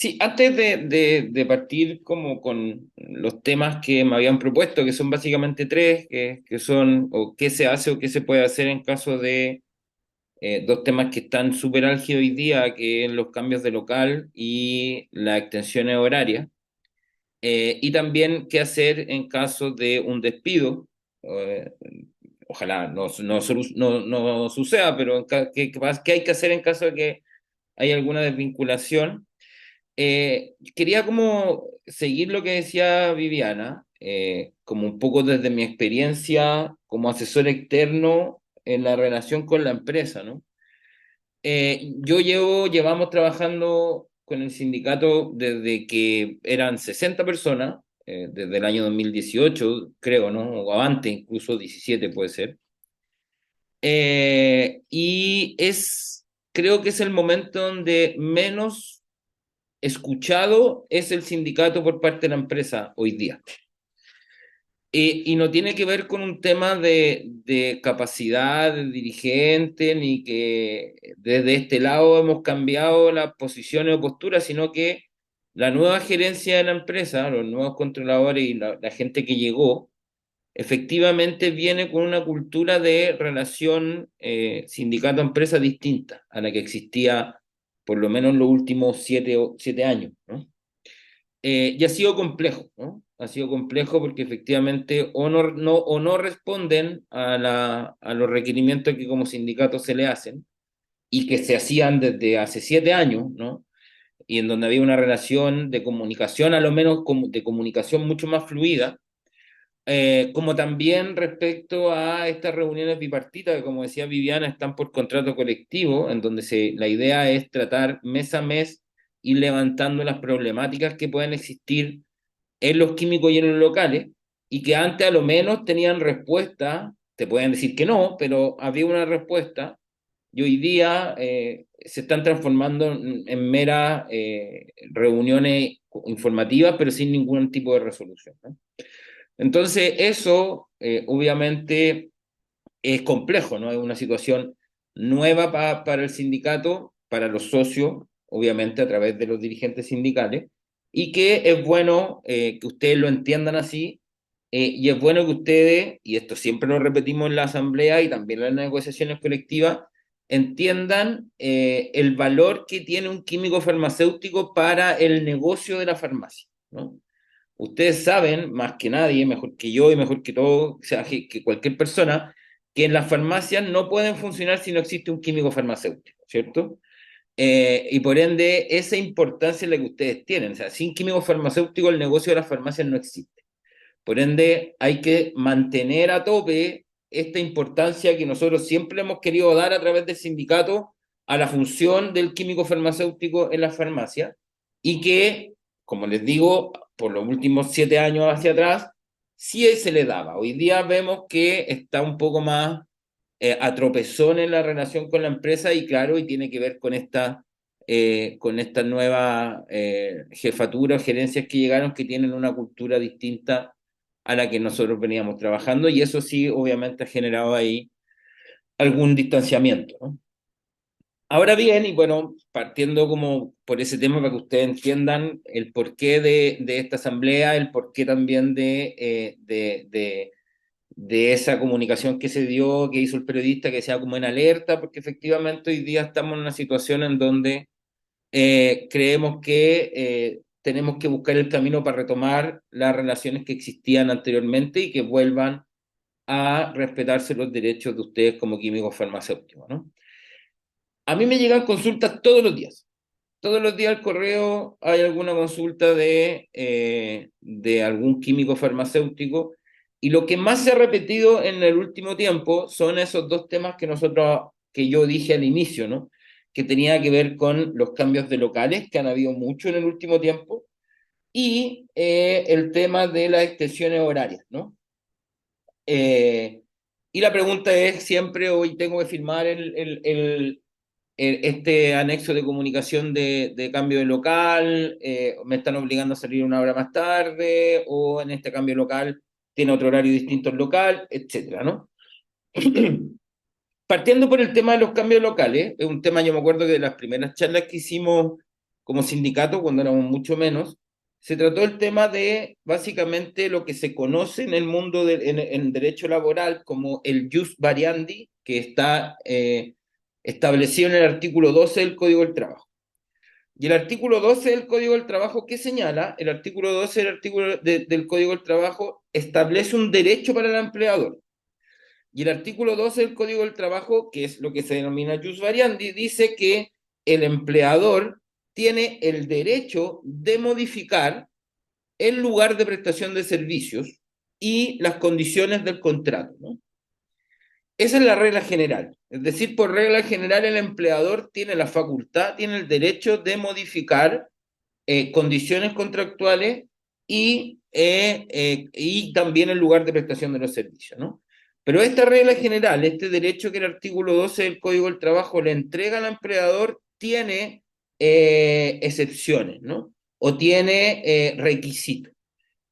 Sí, antes de partir como con los temas que me habían propuesto, que son básicamente tres, que son o qué se hace o qué se puede hacer en caso de dos temas que están súper álgidos hoy día, que es los cambios de local y las extensiones horarias, y también qué hacer en caso de un despido. eh, Ojalá no suceda, pero qué hay que hacer en caso de que haya alguna desvinculación. Quería como seguir lo que decía Viviana, como un poco desde mi experiencia como asesor externo en la relación con la empresa, ¿no? Llevamos trabajando con el sindicato desde que eran 60 personas, desde el año 2018, creo, ¿no? O antes, incluso 17 puede ser. Y creo que es el momento donde menos escuchado es el sindicato por parte de la empresa hoy día. Y no tiene que ver con un tema de capacidad de dirigente, ni que desde este lado hemos cambiado las posiciones o posturas, sino que la nueva gerencia de la empresa, los nuevos controladores y la gente que llegó, efectivamente viene con una cultura de relación sindicato-empresa distinta a la que existía por lo menos en los últimos 7 años, ¿no? Y ha sido complejo, ¿no? Ha sido complejo porque efectivamente o no responden a los requerimientos que como sindicato se le hacen y que se hacían desde hace 7 años, ¿no? Y en donde había una relación de comunicación, a lo menos de comunicación mucho más fluida, como también respecto a estas reuniones bipartitas, que como decía Viviana, están por contrato colectivo, en donde la idea es tratar mes a mes y levantando las problemáticas que puedan existir en los químicos y en los locales, y que antes a lo menos tenían respuesta, te pueden decir que no, pero había una respuesta, y hoy día se están transformando en meras reuniones informativas, pero sin ningún tipo de resolución, ¿no? Entonces, eso obviamente es complejo, ¿no? Es una situación nueva para el sindicato, para los socios, obviamente a través de los dirigentes sindicales, y que es bueno que ustedes lo entiendan así, y es bueno que ustedes, y esto siempre lo repetimos en la asamblea y también en las negociaciones colectivas, entiendan el valor que tiene un químico farmacéutico para el negocio de la farmacia, ¿no? Ustedes saben, más que nadie, mejor que yo y mejor que todo, o sea, que cualquier persona, que en las farmacias no pueden funcionar si no existe un químico farmacéutico, ¿cierto? Y por ende, esa importancia es la que ustedes tienen. O sea, sin químico farmacéutico el negocio de las farmacias no existe. Por ende, hay que mantener a tope esta importancia que nosotros siempre hemos querido dar a través del sindicato a la función del químico farmacéutico en las farmacias y que, como les digo, por los últimos 7 años hacia atrás, sí se le daba. Hoy día vemos que está un poco más a tropezón en la relación con la empresa y claro, y tiene que ver con esta nueva jefatura o gerencias que llegaron que tienen una cultura distinta a la que nosotros veníamos trabajando y eso sí, obviamente ha generado ahí algún distanciamiento, ¿no? Ahora bien, y bueno, partiendo como por ese tema para que ustedes entiendan el porqué de esta asamblea, el porqué también de esa comunicación que se dio, que hizo el periodista, que sea como en alerta, porque efectivamente hoy día estamos en una situación en donde creemos que tenemos que buscar el camino para retomar las relaciones que existían anteriormente y que vuelvan a respetarse los derechos de ustedes como químicos farmacéuticos, ¿no? A mí me llegan consultas todos los días. Todos los días al correo hay alguna consulta de algún químico farmacéutico y lo que más se ha repetido en el último tiempo son esos dos temas que yo dije al inicio, ¿no? Que tenía que ver con los cambios de locales, que han habido mucho en el último tiempo, y el tema de las extensiones horarias, ¿no? Eh, y la pregunta es siempre, hoy tengo que firmar este anexo de comunicación de cambio de local, me están obligando a salir una hora más tarde, o en este cambio local tiene otro horario distinto al local, etcétera, ¿no? Partiendo por el tema de los cambios locales, es un tema, yo me acuerdo que de las primeras charlas que hicimos como sindicato, cuando éramos mucho menos, se trató el tema de básicamente lo que se conoce en el mundo en derecho laboral como el jus variandi, que está establecido en el artículo 12 del Código del Trabajo. Y el artículo 12 del Código del Trabajo, ¿qué señala? El artículo 12 del, del Código del Trabajo establece un derecho para el empleador. Y el artículo 12 del Código del Trabajo, que es lo que se denomina jus variandi, dice que el empleador tiene el derecho de modificar el lugar de prestación de servicios y las condiciones del contrato, ¿no? Esa es la regla general. Es decir, por regla general, el empleador tiene la facultad, tiene el derecho de modificar condiciones contractuales y también el lugar de prestación de los servicios, ¿no? Pero esta regla general, este derecho que el artículo 12 del Código del Trabajo le entrega al empleador, tiene excepciones, ¿no? O tiene requisitos.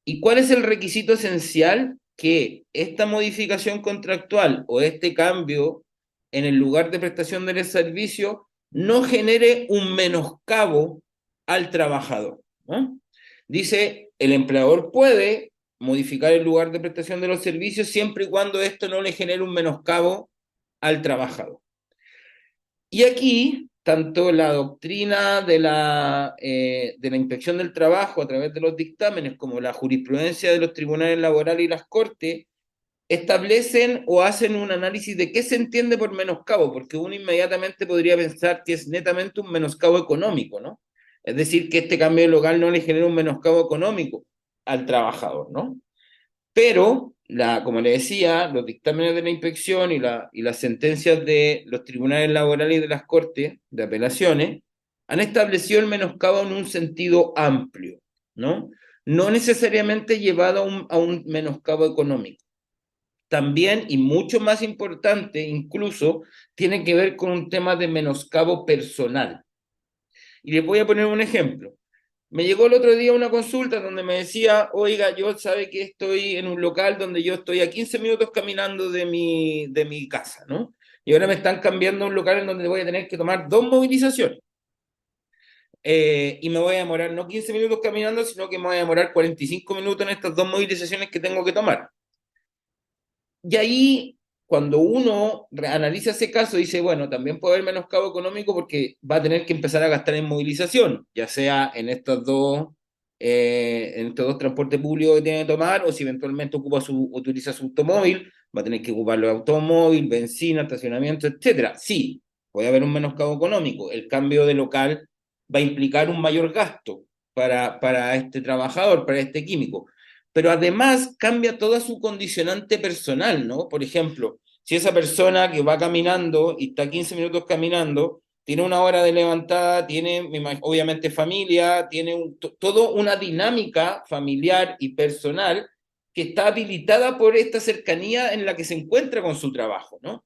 ¿Y cuál es el requisito esencial? Que esta modificación contractual o este cambio en el lugar de prestación del servicio no genere un menoscabo al trabajador, ¿no? Dice, el empleador puede modificar el lugar de prestación de los servicios siempre y cuando esto no le genere un menoscabo al trabajador. Y aquí, tanto la doctrina de la inspección del trabajo a través de los dictámenes como la jurisprudencia de los tribunales laborales y las cortes establecen o hacen un análisis de qué se entiende por menoscabo, porque uno inmediatamente podría pensar que es netamente un menoscabo económico, ¿no? Es decir, que este cambio local no le genera un menoscabo económico al trabajador, ¿no? Pero, como le decía, los dictámenes de la inspección y las sentencias de los tribunales laborales y de las cortes de apelaciones han establecido el menoscabo en un sentido amplio, ¿no? No necesariamente llevado a un menoscabo económico. También, y mucho más importante incluso, tiene que ver con un tema de menoscabo personal. Y les voy a poner un ejemplo. Me llegó el otro día una consulta donde me decía, oiga, yo sabe que estoy en un local donde yo estoy a 15 minutos caminando de mi casa, ¿no? Y ahora me están cambiando a un local en donde voy a tener que tomar dos movilizaciones. Y me voy a demorar no 15 minutos caminando, sino que me voy a demorar 45 minutos en estas dos movilizaciones que tengo que tomar. Y ahí, cuando uno analiza ese caso, dice, bueno, también puede haber menoscabo económico porque va a tener que empezar a gastar en movilización, ya sea en estos dos transportes públicos que tiene que tomar, o si eventualmente utiliza su automóvil, va a tener que ocupar el automóvil, benzina, estacionamiento, etcétera. Sí, puede haber un menoscabo económico. El cambio de local va a implicar un mayor gasto para este trabajador, para este químico, pero además cambia toda su condicionante personal, ¿no? Por ejemplo, si esa persona que va caminando y está 15 minutos caminando, tiene una hora de levantada, tiene obviamente familia, tiene todo una dinámica familiar y personal que está habilitada por esta cercanía en la que se encuentra con su trabajo, ¿no?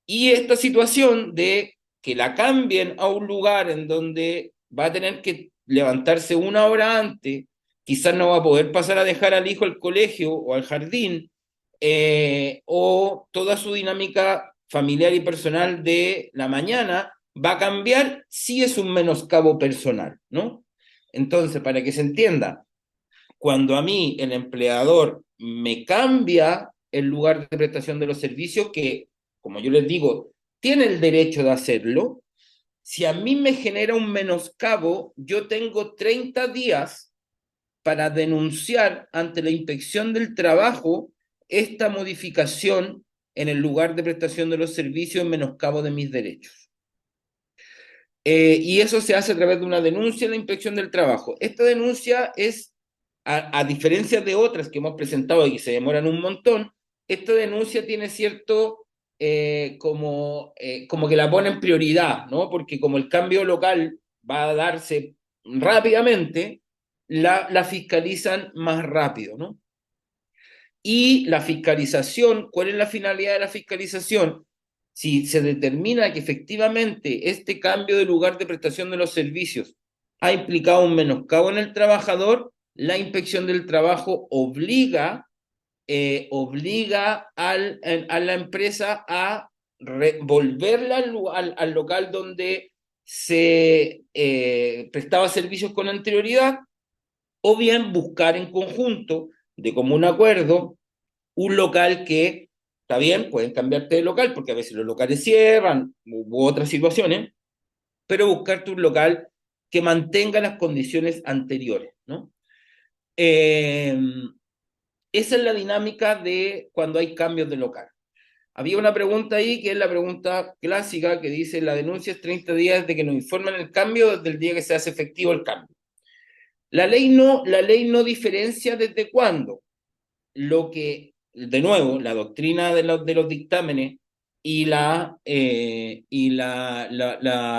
Y esta situación de que la cambien a un lugar en donde va a tener que levantarse una hora antes, quizás no va a poder pasar a dejar al hijo al colegio o al jardín, o toda su dinámica familiar y personal de la mañana va a cambiar si es un menoscabo personal, ¿no? Entonces, para que se entienda, cuando a mí el empleador me cambia el lugar de prestación de los servicios, que, como yo les digo, tiene el derecho de hacerlo, si a mí me genera un menoscabo, yo tengo 30 días para denunciar ante la inspección del trabajo esta modificación en el lugar de prestación de los servicios en menoscabo de mis derechos. Y eso se hace a través de una denuncia en la inspección del trabajo. Esta denuncia es, a diferencia de otras que hemos presentado y que se demoran un montón, esta denuncia tiene cierto, como que la pone en prioridad, ¿no? Porque como el cambio local va a darse rápidamente, la fiscalizan más rápido, ¿no? Y la fiscalización, ¿cuál es la finalidad de la fiscalización? Si se determina que efectivamente este cambio de lugar de prestación de los servicios ha implicado un menoscabo en el trabajador, la inspección del trabajo obliga a la empresa a volverla al local donde se prestaba servicios con anterioridad, o bien buscar en conjunto, de común acuerdo, un local que, está bien, pueden cambiarte de local, porque a veces los locales cierran, u otras situaciones, pero buscarte un local que mantenga las condiciones anteriores, ¿no? Eh, Esa es la dinámica de cuando hay cambios de local. Había una pregunta ahí que es la pregunta clásica que dice: la denuncia es 30 días desde que nos informan el cambio, desde el día que se hace efectivo el cambio. La ley no diferencia desde cuándo. Lo que, de nuevo, la doctrina de los dictámenes la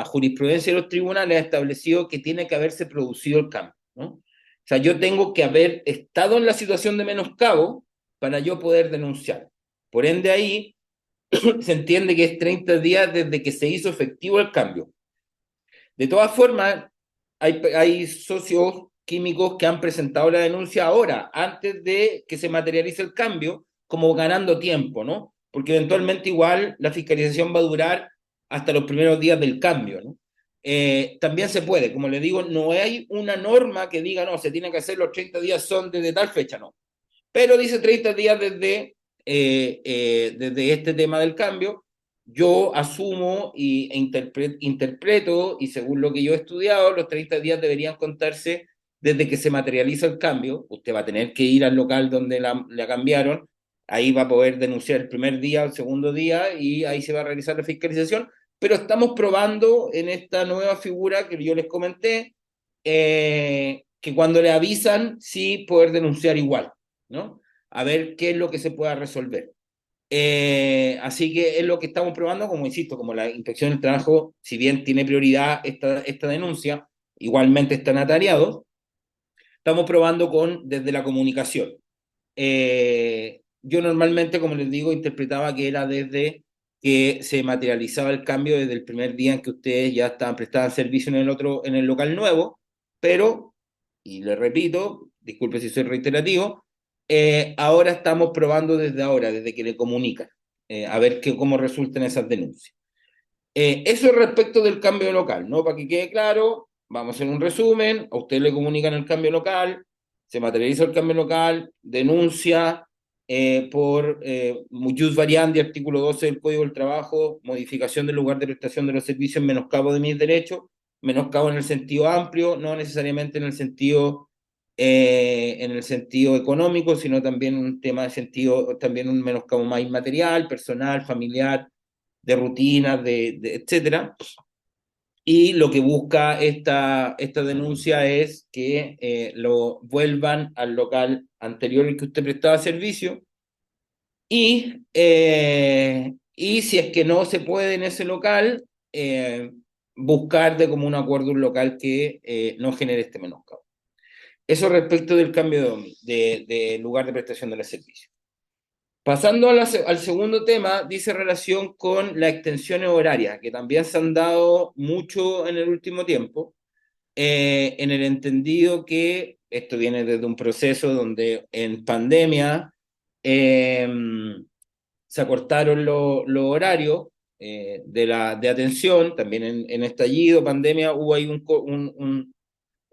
jurisprudencia de los tribunales ha establecido que tiene que haberse producido el cambio, ¿no? O sea, yo tengo que haber estado en la situación de menoscabo para yo poder denunciar. Por ende, ahí se entiende que es 30 días desde que se hizo efectivo el cambio. De todas formas, hay socios químicos que han presentado la denuncia ahora, antes de que se materialice el cambio, como ganando tiempo, ¿no? Porque eventualmente igual la fiscalización va a durar hasta los primeros días del cambio, ¿no? También se puede, como le digo, no hay una norma que diga, no, se tiene que hacer los 30 días son desde tal fecha, no. Pero dice 30 días desde este tema del cambio. Yo asumo interpreto, y según lo que yo he estudiado, los 30 días deberían contarse desde que se materializa el cambio. Usted va a tener que ir al local donde la cambiaron, ahí va a poder denunciar el primer día o el segundo día, y ahí se va a realizar la fiscalización. Pero estamos probando en esta nueva figura que yo les comenté, que cuando le avisan, sí poder denunciar igual, ¿no? A ver qué es lo que se pueda resolver. Así que es lo que estamos probando, como insisto, como la inspección del trabajo, si bien tiene prioridad esta denuncia, igualmente están atareados, estamos probando desde la comunicación. Yo normalmente, como les digo, interpretaba que era desde que se materializaba el cambio desde el primer día en que ustedes ya estaban prestando servicio en el local nuevo, pero, y le repito, disculpe si soy reiterativo, ahora estamos probando desde ahora, desde que le comunican, a ver cómo resultan esas denuncias. Eso respecto del cambio local, ¿no? Para que quede claro, vamos a hacer un resumen, a usted le comunican el cambio local, se materializa el cambio local, denuncia por jus variandi, artículo 12 del Código del Trabajo, modificación del lugar de prestación de los servicios, menoscabo de mis derechos, menoscabo en el sentido amplio, no necesariamente en el sentido económico, sino también un tema de sentido, también un menoscabo más inmaterial, personal, familiar, de rutinas, etcétera. Y lo que busca esta denuncia es que lo vuelvan al local anterior al que usted prestaba servicio, y si es que no se puede en ese local, buscar de común acuerdo un local que no genere este menoscabo. Eso respecto del cambio de lugar de prestación de los servicios. Pasando al segundo tema, dice relación con las extensiones horarias, que también se han dado mucho en el último tiempo, en el entendido que esto viene desde un proceso donde en pandemia eh, se acortaron los horarios de atención, también en estallido, pandemia, hubo ahí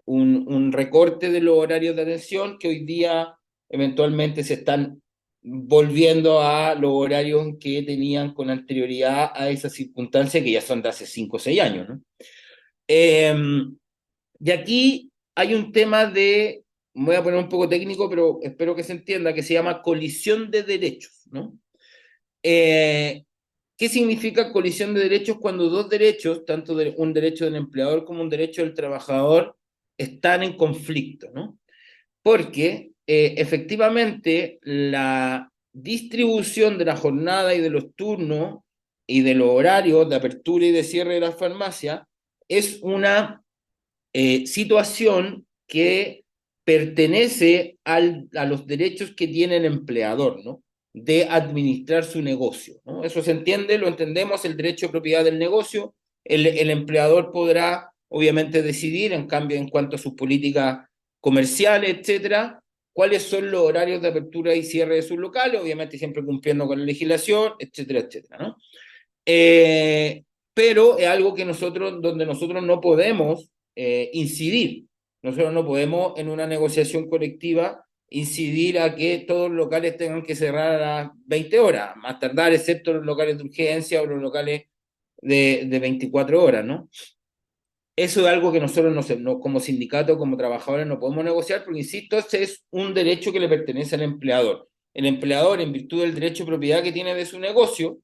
un recorte de los horarios de atención que hoy día eventualmente se están volviendo a los horarios que tenían con anterioridad a esas circunstancias que ya son de hace 5 o 6 años, ¿no? Y aquí hay un tema me voy a poner un poco técnico, pero espero que se entienda, que se llama colisión de derechos, ¿no? Eh, ¿Qué significa colisión de derechos cuando dos derechos, tanto un derecho del empleador como un derecho del trabajador, están en conflicto, ¿no? Porque efectivamente la distribución de la jornada y de los turnos y de los horarios de apertura y de cierre de las farmacias es una situación que pertenece a los derechos que tiene el empleador, ¿no? De administrar su negocio, ¿no? Eso se entiende, lo entendemos, el derecho de propiedad del negocio. El empleador podrá, obviamente, decidir, en cambio, en cuanto a sus políticas comerciales, etcétera, cuáles son los horarios de apertura y cierre de sus locales, obviamente siempre cumpliendo con la legislación, etcétera, etcétera, ¿no? pero es algo que donde nosotros no podemos incidir. Nosotros no podemos en una negociación colectiva incidir a que todos los locales tengan que cerrar a las 20 horas, más tardar, excepto los locales de urgencia o los locales de 24 horas, ¿no? Eso es algo que nosotros como sindicato, como trabajadores, no podemos negociar, porque, insisto, ese es un derecho que le pertenece al empleador. El empleador, en virtud del derecho de propiedad que tiene de su negocio,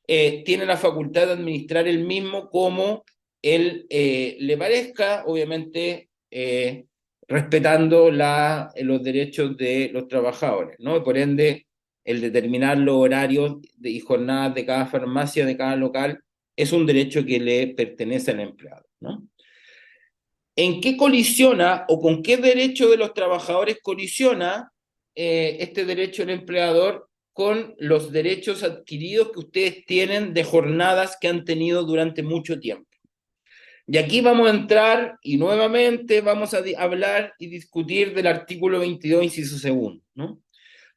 tiene la facultad de administrar el mismo como él le parezca, obviamente respetando los derechos de los trabajadores, ¿no? Y por ende, el determinar los horarios y jornadas de cada farmacia, de cada local, es un derecho que le pertenece al empleado, ¿no? ¿En qué colisiona o con qué derecho de los trabajadores colisiona este derecho del empleador con los derechos adquiridos que ustedes tienen de jornadas que han tenido durante mucho tiempo? Y aquí vamos a entrar y nuevamente vamos a hablar y discutir del artículo 22, inciso segundo, ¿no?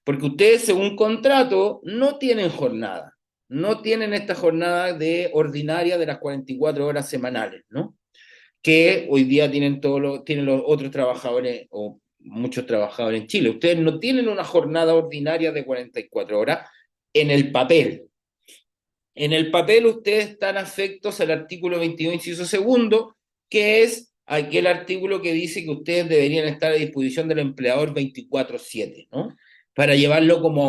Porque ustedes, según contrato, no tienen jornada, no tienen esta jornada de ordinaria de las 44 horas semanales, ¿no? Que hoy día tienen los otros trabajadores o muchos trabajadores en Chile. Ustedes no tienen una jornada ordinaria de 44 horas en el papel. En el papel ustedes están afectos al artículo 22, inciso segundo, que es aquel artículo que dice que ustedes deberían estar a disposición del empleador 24/7, ¿no? Para llevarlo como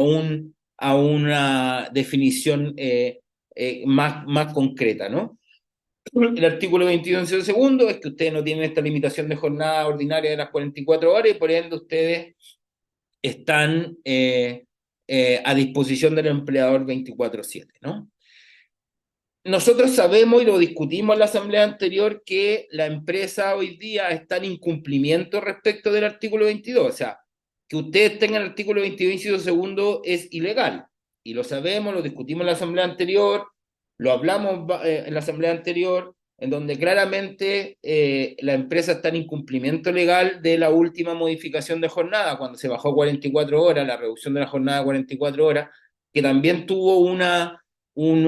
a una definición más concreta, ¿no? El artículo 22 segundo es que ustedes no tienen esta limitación de jornada ordinaria de las 44 horas y por ende ustedes están a disposición del empleador 24/7, ¿no? Nosotros sabemos y lo discutimos en la asamblea anterior que la empresa hoy día está en incumplimiento respecto del artículo 22, o sea, que ustedes tengan el artículo 22 inciso segundo es ilegal, y lo sabemos, lo discutimos en la asamblea anterior, lo hablamos en la asamblea anterior, en donde claramente la empresa está en incumplimiento legal de la última modificación de jornada, cuando se bajó a 44 horas, la reducción de la jornada a 44 horas, que también tuvo un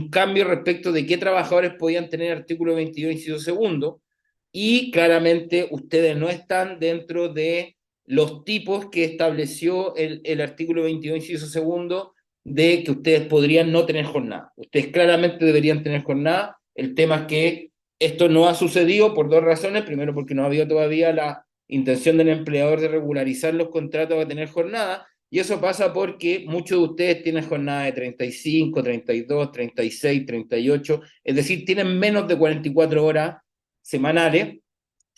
cambio respecto de qué trabajadores podían tener artículo 22, inciso segundo, y claramente ustedes no están dentro de los tipos que estableció el artículo 22, inciso segundo, de que ustedes podrían no tener jornada. Ustedes claramente deberían tener jornada. El tema es que esto no ha sucedido por dos razones. Primero, porque no ha habido todavía la intención del empleador de regularizar los contratos a tener jornada. Y eso pasa porque muchos de ustedes tienen jornada de 35, 32, 36, 38, es decir, tienen menos de 44 horas semanales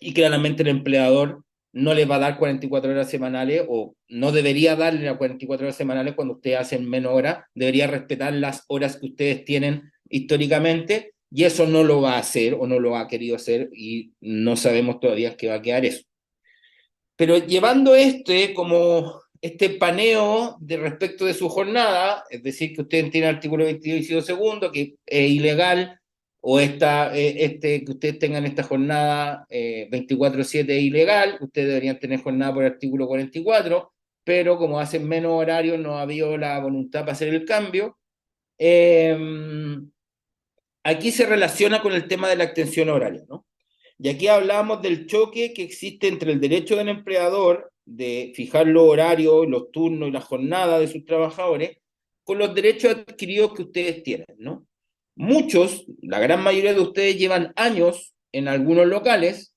y claramente el empleador no les va a dar 44 horas semanales o no debería darle las 44 horas semanales cuando ustedes hacen menos horas, debería respetar las horas que ustedes tienen históricamente y eso no lo va a hacer o no lo ha querido hacer y no sabemos todavía qué va a quedar eso. Pero llevando como este paneo de respecto de su jornada, es decir, que ustedes tienen el artículo 22 inciso segundo, que es ilegal, o que ustedes tengan esta jornada 24/7 es ilegal, ustedes deberían tener jornada por el artículo 44, pero como hacen menos horarios, no ha habido la voluntad para hacer el cambio. Aquí se relaciona con el tema de la extensión horaria, ¿no? Y aquí hablamos del choque que existe entre el derecho del empleador de fijar los horarios, los turnos y la jornada de sus trabajadores con los derechos adquiridos que ustedes tienen, ¿no? Muchos, la gran mayoría de ustedes llevan años en algunos locales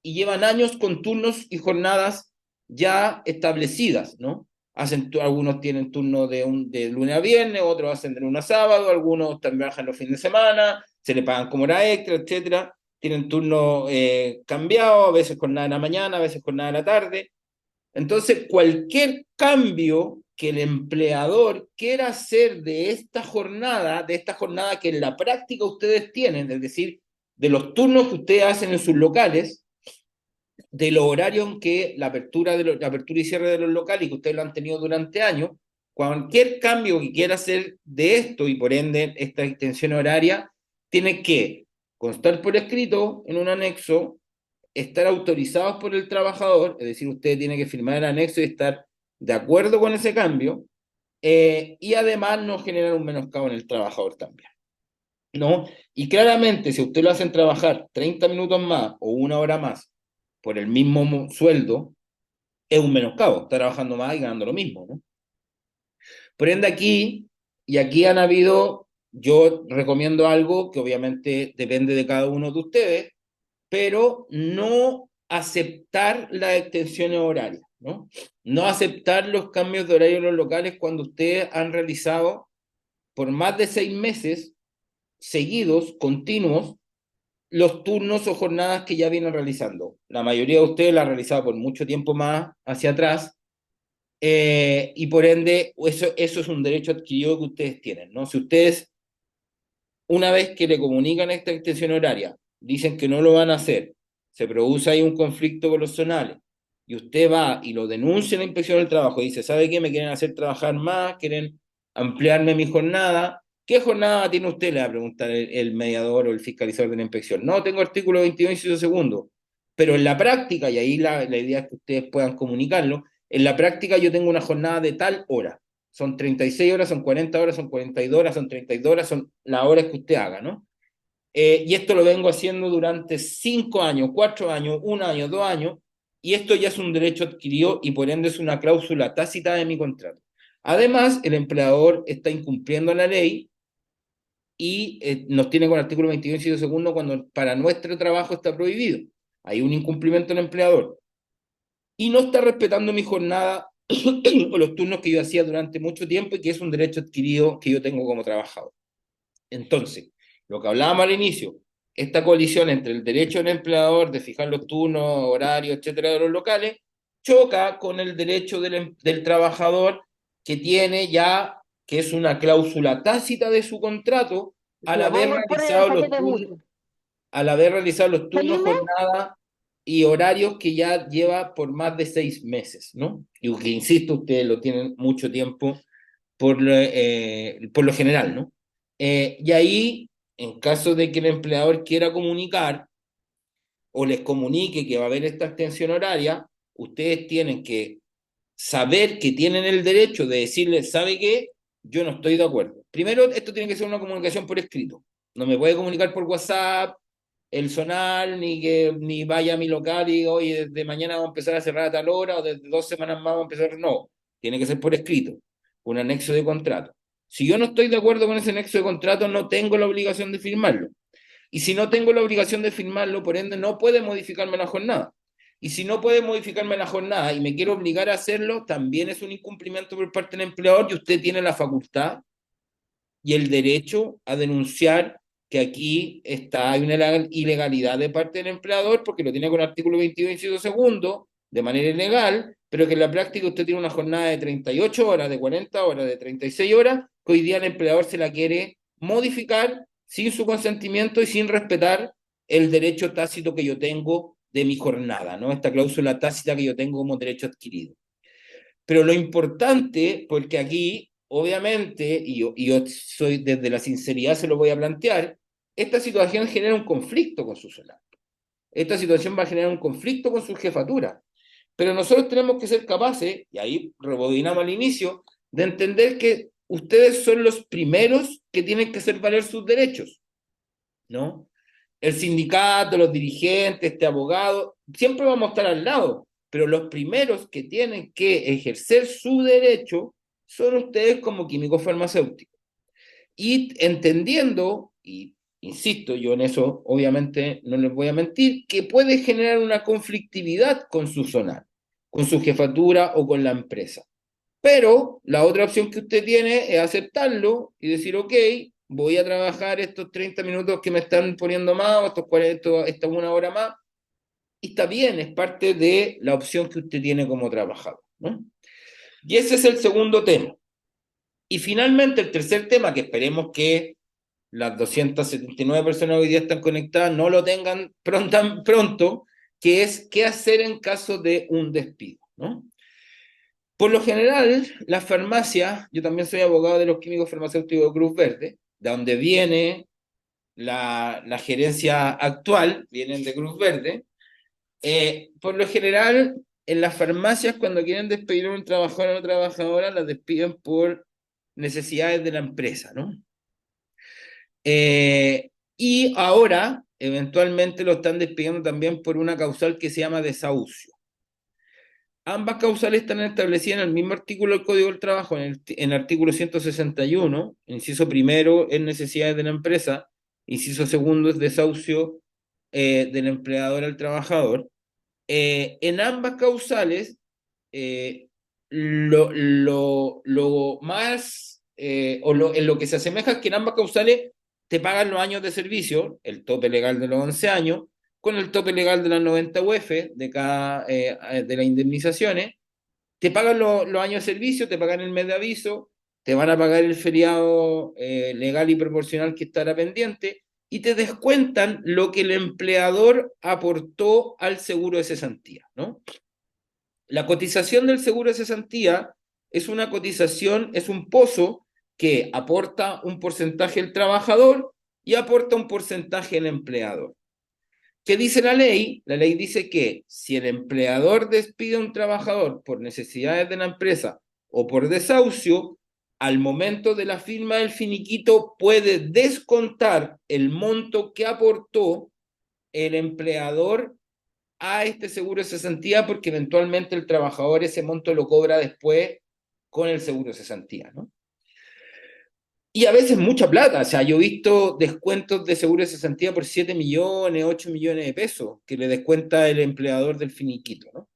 y llevan años con turnos y jornadas ya establecidas, ¿no? Algunos tienen turno de lunes a viernes, otros hacen de lunes a sábado, algunos también trabajan los fines de semana, se le pagan como hora extra, etcétera. Tienen turno cambiado, a veces jornada en la mañana, a veces jornada en la tarde. Entonces, cualquier cambio que el empleador quiera hacer de esta jornada que en la práctica ustedes tienen, es decir, de los turnos que ustedes hacen en sus locales, de los horarios en que la apertura y cierre de los locales y que ustedes lo han tenido durante años, cualquier cambio que quiera hacer de esto y por ende esta extensión horaria, tiene que constar por escrito en un anexo, estar autorizados por el trabajador, es decir, usted tiene que firmar el anexo y estar de acuerdo con ese cambio, y además no generar un menoscabo en el trabajador también. ¿no? Y claramente, si a usted lo hacen trabajar 30 minutos más o una hora más por el mismo sueldo, es un menoscabo, está trabajando más y ganando lo mismo, ¿no? Por ende aquí, y aquí han habido, yo recomiendo algo que obviamente depende de cada uno de ustedes, pero no aceptar las extensiones horarias, ¿no? No aceptar los cambios de horario en los locales cuando ustedes han realizado por más de 6 meses seguidos, continuos, los turnos o jornadas que ya vienen realizando. La mayoría de ustedes la han realizado por mucho tiempo más hacia atrás, y por ende eso es un derecho adquirido que ustedes tienen, ¿no? Si ustedes, una vez que le comunican esta extensión horaria, dicen que no lo van a hacer, se produce ahí un conflicto con los zonales, y usted va y lo denuncia en la inspección del trabajo, y dice, ¿sabe qué? Me quieren hacer trabajar más, quieren ampliarme mi jornada. ¿Qué jornada tiene usted? Le va a preguntar el mediador o el fiscalizador de la inspección. No, tengo artículo 22, inciso segundo. Pero en la práctica, y ahí la idea es que ustedes puedan comunicarlo, en la práctica yo tengo una jornada de tal hora. Son 36 horas, son 40 horas, son 42 horas, son 32 horas, son las horas que usted haga, ¿no? Y esto lo vengo haciendo durante 5 años, 4 años, 1 año, 2 años, y esto ya es un derecho adquirido y por ende es una cláusula tácita de mi contrato. Además, el empleador está incumpliendo la ley y nos tiene con el artículo 22, inciso segundo, cuando para nuestro trabajo está prohibido. Hay un incumplimiento del empleador. Y no está respetando mi jornada o los turnos que yo hacía durante mucho tiempo y que es un derecho adquirido que yo tengo como trabajador. Entonces, lo que hablábamos al inicio, esta colisión entre el derecho del empleador de fijar los turnos, horarios, etcétera, de los locales, choca con el derecho del trabajador que tiene ya, que es una cláusula tácita de su contrato, al No haber vaya por el realizado los paquete turnos, mucho. al haber realizado los turnos, Seguime. jornada y horarios que ya lleva por más de 6 meses, ¿no? Y que, insisto, ustedes lo tienen mucho tiempo por lo general, ¿no? Y ahí, en caso de que el empleador quiera comunicar o les comunique que va a haber esta extensión horaria, ustedes tienen que saber que tienen el derecho de decirles, ¿sabe qué? Yo no estoy de acuerdo. Primero, esto tiene que ser una comunicación por escrito. No me puede comunicar por WhatsApp, el sonar, ni vaya a mi local y diga, oye, desde mañana vamos a empezar a cerrar a tal hora o desde 2 semanas más vamos a empezar. No, tiene que ser por escrito, un anexo de contrato. Si yo no estoy de acuerdo con ese anexo de contrato, no tengo la obligación de firmarlo. Y si no tengo la obligación de firmarlo, por ende, no puede modificarme la jornada. Y si no puede modificarme la jornada y me quiere obligar a hacerlo, también es un incumplimiento por parte del empleador y usted tiene la facultad y el derecho a denunciar que aquí hay una ilegalidad de parte del empleador porque lo tiene con el artículo 22, inciso segundo, de manera ilegal, pero que en la práctica usted tiene una jornada de 38 horas, de 40 horas, de 36 horas, que hoy día el empleador se la quiere modificar sin su consentimiento y sin respetar el derecho tácito que yo tengo de mi jornada, ¿no? Esta cláusula tácita que yo tengo como derecho adquirido. Pero lo importante, porque aquí, obviamente, y yo soy desde la sinceridad se lo voy a plantear, esta situación genera un conflicto con su solar. Esta situación va a generar un conflicto con su jefatura. Pero nosotros tenemos que ser capaces, y ahí rebobinamos al inicio, de entender que ustedes son los primeros que tienen que hacer valer sus derechos, ¿no? El sindicato, los dirigentes, este abogado, siempre vamos a estar al lado, pero los primeros que tienen que ejercer su derecho son ustedes como químicos farmacéuticos. Y entendiendo, y insisto, yo en eso obviamente no les voy a mentir, que puede generar una conflictividad con su zona, con su jefatura o con la empresa. Pero la otra opción que usted tiene es aceptarlo y decir, ok, voy a trabajar estos 30 minutos que me están poniendo más, o estos 40, esta 1 hora más, y está bien, es parte de la opción que usted tiene como trabajador, ¿no? Y ese es el segundo tema. Y finalmente el tercer tema, que esperemos que las 279 personas que hoy día están conectadas no lo tengan pronto, que es qué hacer en caso de un despido, ¿no? Por lo general, las farmacias, yo también soy abogado de los químicos farmacéuticos de Cruz Verde, de donde viene la gerencia actual, vienen de Cruz Verde. Por lo general, en las farmacias, cuando quieren despedir a un trabajador o una trabajadora, las despiden por necesidades de la empresa, ¿no? Y ahora, eventualmente, lo están despidiendo también por una causal que se llama desahucio. Ambas causales están establecidas en el mismo artículo del Código del Trabajo, en el artículo 161, inciso primero es necesidades de la empresa, inciso segundo es desahucio del empleador al trabajador. En ambas causales, eh, lo más, en lo que se asemeja es que en ambas causales te pagan los años de servicio, el tope legal de los 11 años, con el tope legal de las 90 UF de las indemnizaciones, te pagan los años de servicio, te pagan el mes de aviso, te van a pagar el feriado legal y proporcional que estará pendiente, y te descuentan lo que el empleador aportó al seguro de cesantía, ¿no? La cotización del seguro de cesantía es una cotización, es un pozo que aporta un porcentaje el trabajador y aporta un porcentaje el empleador. ¿Qué dice la ley? La ley dice que si el empleador despide a un trabajador por necesidades de la empresa o por desahucio, al momento de la firma del finiquito puede descontar el monto que aportó el empleador a este seguro de cesantía, porque eventualmente el trabajador ese monto lo cobra después con el seguro de cesantía, ¿no? Y a veces mucha plata, o sea, yo he visto descuentos de seguro de cesantía por 7 millones, 8 millones de pesos que le descuenta el empleador del finiquito, ¿no?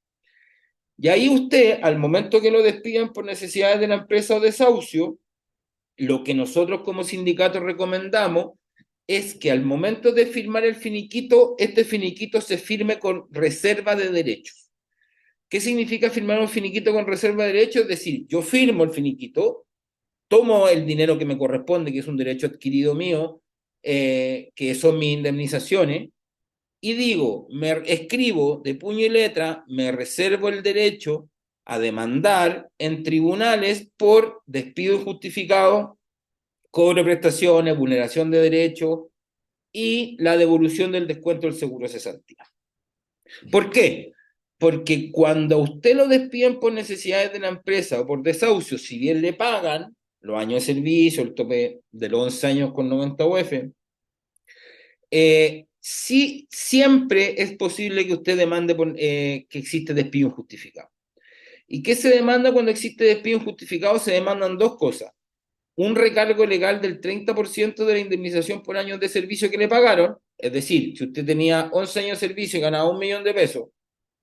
Y ahí usted, al momento que lo despidan por necesidades de la empresa o desahucio, lo que nosotros como sindicato recomendamos es que al momento de firmar el finiquito, este finiquito se firme con reserva de derechos. ¿Qué significa firmar un finiquito con reserva de derechos? Es decir, yo firmo el finiquito, tomo el dinero que me corresponde, que es un derecho adquirido mío, que son mis indemnizaciones, y digo, me escribo de puño y letra, me reservo el derecho a demandar en tribunales por despido injustificado, cobro de prestaciones, vulneración de derechos y la devolución del descuento del seguro de cesantía. ¿Por qué? Porque cuando a usted lo despiden por necesidades de la empresa o por desahucio, si bien le pagan los años de servicio, el tope de los 11 años con 90 UF, sí, siempre es posible que usted demande que existe despido injustificado. ¿Y qué se demanda cuando existe despido injustificado? Se demandan dos cosas. Un recargo legal del 30% de la indemnización por años de servicio que le pagaron, es decir, si usted tenía 11 años de servicio y ganaba 1 millón de pesos,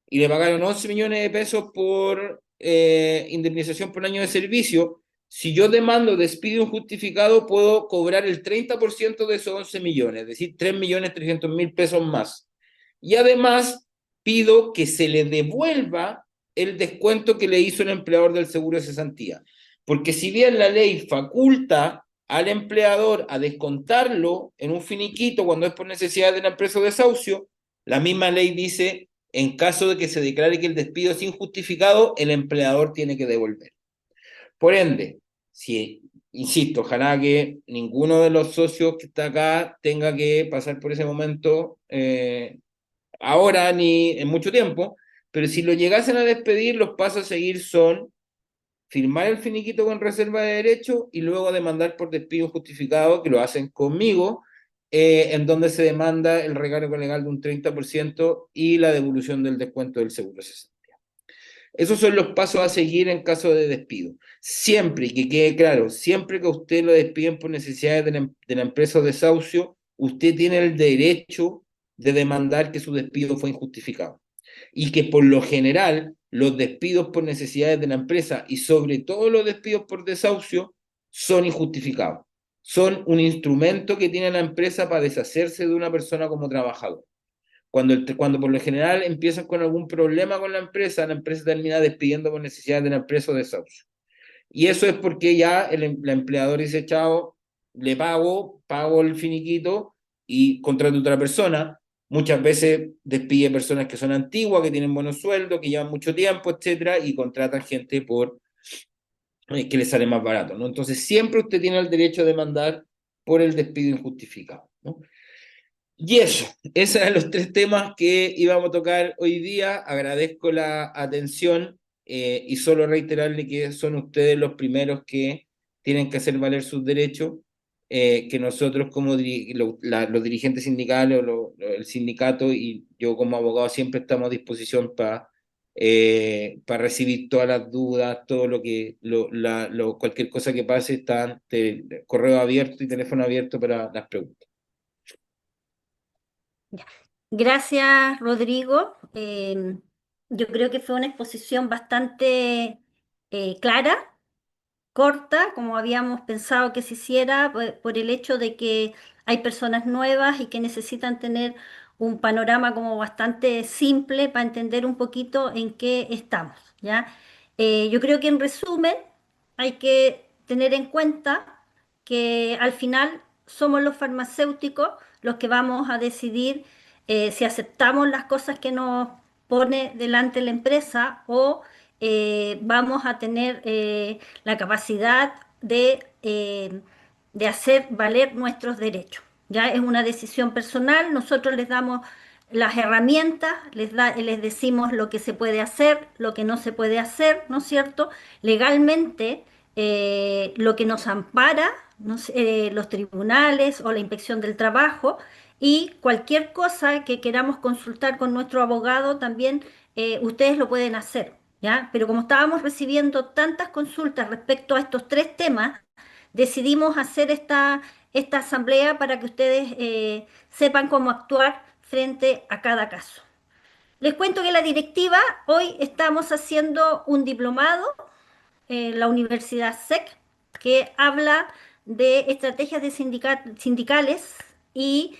y le pagaron 11 millones de pesos por indemnización por año de servicio, si yo demando despido injustificado, puedo cobrar el 30% de esos 11 millones, es decir, 3.300.000 pesos más. Y además pido que se le devuelva el descuento que le hizo el empleador del seguro de cesantía. Porque si bien la ley faculta al empleador a descontarlo en un finiquito cuando es por necesidad de la empresa o desahucio, la misma ley dice en caso de que se declare que el despido es injustificado, el empleador tiene que devolver. Por ende, si, insisto, ojalá que ninguno de los socios que está acá tenga que pasar por ese momento ahora ni en mucho tiempo, pero si lo llegasen a despedir, los pasos a seguir son firmar el finiquito con reserva de derecho y luego demandar por despido injustificado, que lo hacen conmigo, en donde se demanda el recargo legal de un 30% y la devolución del descuento del seguro social. Esos son los pasos a seguir en caso de despido. Siempre, y que quede claro, siempre que a usted lo despiden por necesidades de la empresa o desahucio, usted tiene el derecho de demandar que su despido fue injustificado. Y que por lo general los despidos por necesidades de la empresa y sobre todo los despidos por desahucio son injustificados. Son un instrumento que tiene la empresa para deshacerse de una persona como trabajador. Cuando por lo general empiezan con algún problema con la empresa termina despidiendo por necesidades de la empresa o desahucio. Y eso es porque ya la empleador dice, chao, le pago el finiquito y contrato a otra persona. Muchas veces despide personas que son antiguas, que tienen buenos sueldos, que llevan mucho tiempo, etcétera, y contratan gente que les sale más barato, ¿no? Entonces siempre usted tiene el derecho de demandar por el despido injustificado, ¿no? Y eso, esos eran los tres temas que íbamos a tocar hoy día. Agradezco la atención y solo reiterarle que son ustedes los primeros que tienen que hacer valer sus derechos. que nosotros como los dirigentes sindicales o el sindicato y yo como abogado siempre estamos a disposición para recibir todas las dudas, todo lo que, cualquier cosa que pase, está correo abierto y teléfono abierto para las preguntas. Ya. Gracias, Rodrigo. Yo creo que fue una exposición bastante clara, corta, como habíamos pensado que se hiciera, por el hecho de que hay personas nuevas y que necesitan tener un panorama como bastante simple para entender un poquito en qué estamos, ¿ya? Yo creo que en resumen hay que tener en cuenta que al final somos los farmacéuticos los que vamos a decidir si aceptamos las cosas que nos pone delante la empresa o vamos a tener la capacidad de hacer valer nuestros derechos. Ya es una decisión personal, nosotros les damos las herramientas, les decimos lo que se puede hacer, lo que no se puede hacer, ¿no es cierto? Legalmente, lo que nos ampara, ¿no sé? Los tribunales o la inspección del trabajo y cualquier cosa que queramos consultar con nuestro abogado también ustedes lo pueden hacer, ¿ya? Pero como estábamos recibiendo tantas consultas respecto a estos tres temas, decidimos hacer esta asamblea para que ustedes sepan cómo actuar frente a cada caso. Les cuento que la directiva, hoy estamos haciendo un diplomado la Universidad SEC, que habla de estrategias de sindicales y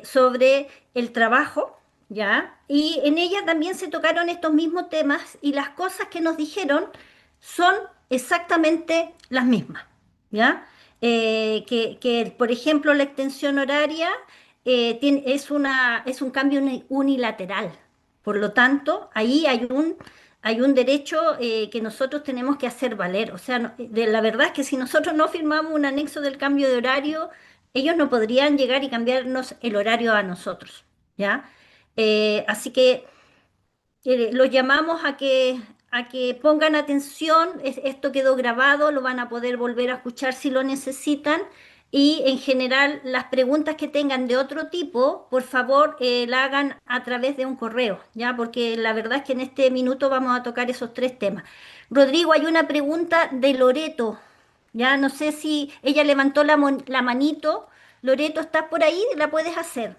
sobre el trabajo, ¿ya? Y en ella también se tocaron estos mismos temas y las cosas que nos dijeron son exactamente las mismas, ¿ya? Por ejemplo, la extensión horaria es un cambio unilateral. Por lo tanto, ahí hay un derecho que nosotros tenemos que hacer valer. O sea, la verdad es que si nosotros no firmamos un anexo del cambio de horario, ellos no podrían llegar y cambiarnos el horario a nosotros, ¿ya? Así que los llamamos a que pongan atención, esto quedó grabado, lo van a poder volver a escuchar si lo necesitan y en general las preguntas que tengan de otro tipo, por favor, la hagan a través de un correo, ¿ya? Porque la verdad es que en este minuto vamos a tocar esos tres temas. Rodrigo, hay una pregunta de Loreto, ¿ya? No sé si ella levantó la manito. Loreto, ¿estás por ahí? ¿La puedes hacer?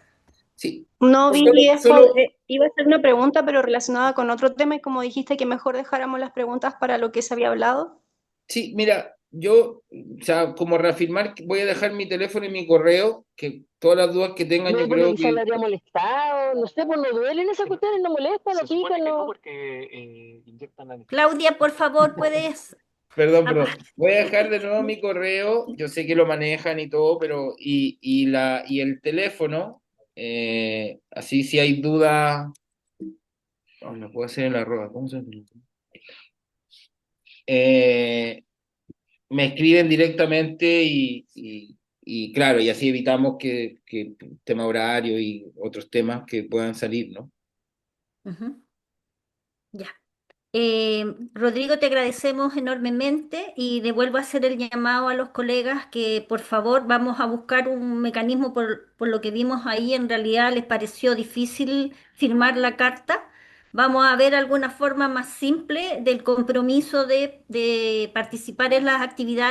Sí, No vi, solo, solo iba a hacer una pregunta, pero relacionada con otro tema, y como dijiste que mejor dejáramos las preguntas para lo que se había hablado. sí, mira, yo, o sea, como reafirmar, voy a dejar mi teléfono y mi correo, que todas las dudas que tengan, No, yo porque creo quizás le que, habría molestado, no sé, pues no duelen esas cuestiones, no molesta, no Se supone pican, que no, no. porque inyectan anestesia. Claudia, por favor, puedes... perdón, ap- pero voy a dejar de nuevo mi correo, yo sé que lo manejan y todo, pero, y el teléfono, así si hay duda, oh, lo puedo hacer en la arroba, ¿cómo se llama? Eh, Me escriben directamente y claro, y así evitamos que tema horario y otros temas que puedan salir, ¿no? Ujú, ya. Rodrigo, te agradecemos enormemente y le vuelvo a hacer el llamado a los colegas que por favor vamos a buscar un mecanismo por lo que vimos ahí. En realidad les pareció difícil firmar la carta. Vamos a ver alguna forma más simple del compromiso de participar en las actividades.